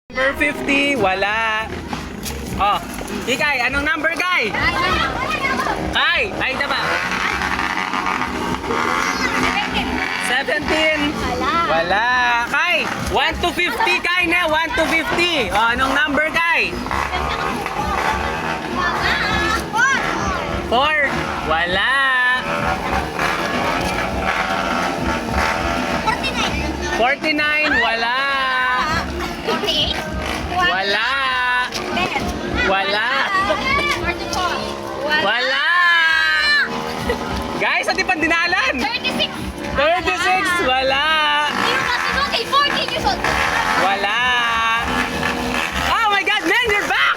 Number 50, wala. Oh, Kay, anong number, Kay? Kay, ay diba? 17. Wala. Kay, 1 to 50, Kay na. 1 to 50. Oh, anong number, Kay? 4. Wala. 49. Wala. 48? Wala. Wala. Wala. Guys, ati pang dinalan. 36. 36. Wala. Yung kasunod ay 14 years old. Wala. Oh my God, man, you're back.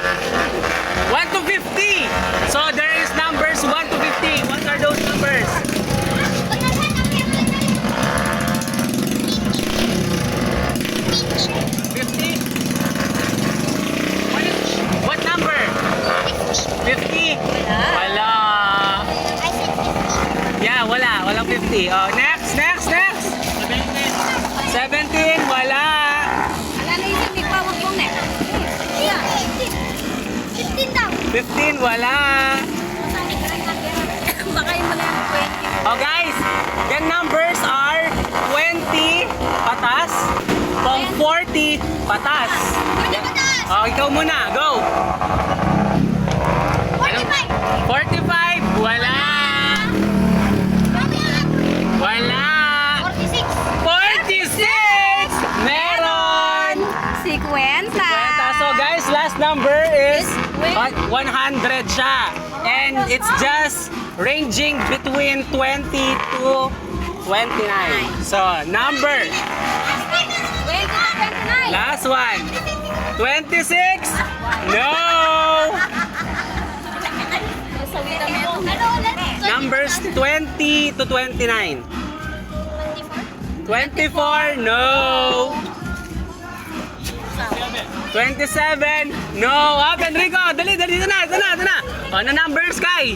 1 to 50. So there is numbers 1 to 50. What are those numbers? 50. What number? 50. Wala. Yeah, wala. Walang 50. Oh, next. 17. Wala. Ala na yung hindi pa wag mong net. 15 daw. 15. Wala. Baka yung mali ang 20. Oh guys, the numbers are 20 patas, pang 40 patas. Oh, ikaw muna. Go. 45. 45. Wala. Wala. 46. 46. Meron. 50. So guys, last number is 100 siya. And it's just ranging between 20 to 29. So, number. 29. Last one. 26. No. Numbers 20 to 29. 24. No. 27. No. Up, Enrico. Dali. Dito na. Ano numbers, Kay?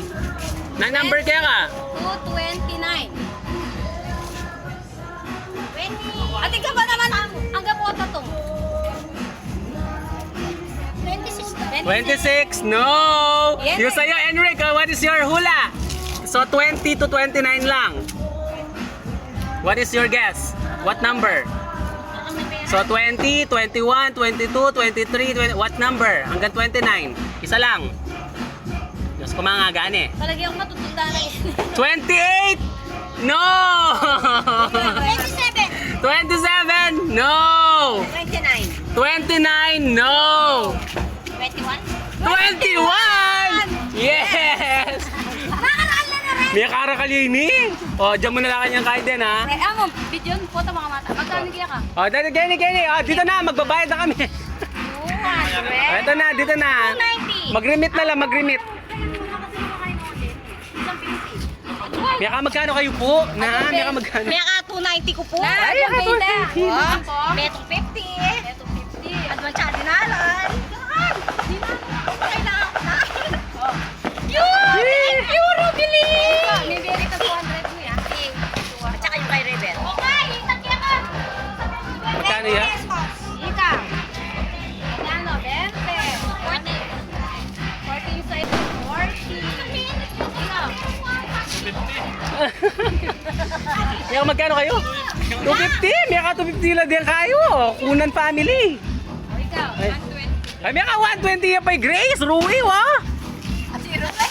Na number kaya ka? 229. 20. Ate ka ba naman ang gapo to? 26. 26. No. Yes. Yung sa'yo, Enrico, what is your hula? So, 20 to 29 lang. What is your guess? What number? So, 20, 21, 22, 23, 20, what number? Hanggang 29. Isa lang. Diyos ko mga gani. Talaga yung matutunda na yun. 28! No! 27. 27! No! 29. 29! No! 21. 21! Yes! Nakaraan na rin. May karakalini. O, dyan mo na lang kanyang kain din, ha? Amo, video po ito mga mata. Magkano kaya ka? O, dito, Kenny. O, dito na, magbabayad na kami. 200. Ito na, dito na. 290. Mag-remit na lang, mag-remit. Miyaka, magkano kayo po? Miyaka, magkano? May ka 290 ko po. Ay, ka 290. Metong 50. Metong 50. Advance siya dinalan. Kailangan ko na. Yun! Euro, bili! May bili ka 200 mo yan. At saka yung kay Rebel. Okay, itakya ka. Magkano yan? Ika. Ano, 20. 40. 40 yung sa'yo. 40. Ikaw. Miyaka, magkano kayo? 250. Miyaka, 250 lang din kayo. Kunan family. O, ikaw. Ay. 120. Ay, Miyaka, 120 yan pa Grace. Rui, wa? At zero pa.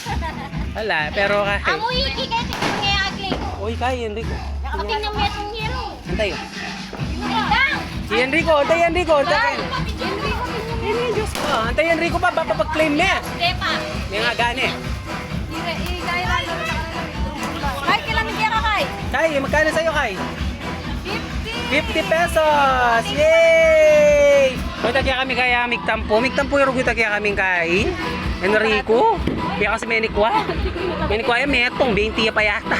Wala, pero kahit. Amo iki kaya tingnan kaya agling. Uy, kay Enrico. Nakatingnan mo itong hero. Antay. Dang! Si Enrico, antay Enrico. Antay. Diyos ko. Antay Enrico pa, papag-claim niya. Depa. May nga gani. Ay, kailan hindi ka kay? Kay, magkano sa'yo, Kay? 50. 50 pesos! Yay! Kuya kaya kami kaya migtampo. Migtampo yung ruguta kaya kami kay Enrico. Kaya kasi menikwa. Menikwa yung metong, 20 pa yata.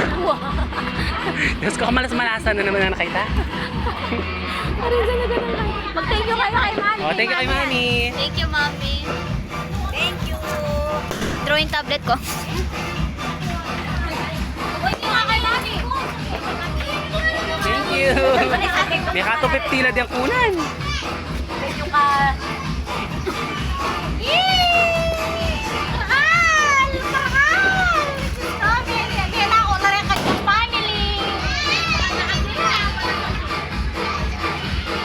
Diyos ko, kamalas-malasan na naman na nakita. Mag-thank you kayo kay Mami. Oh, thank you kay Mami. Thank you, Mami. Thank you. Drawing tablet ko. Thank you kay Mami. Thank you. May kato 50 lang din kunan. Thank you ka.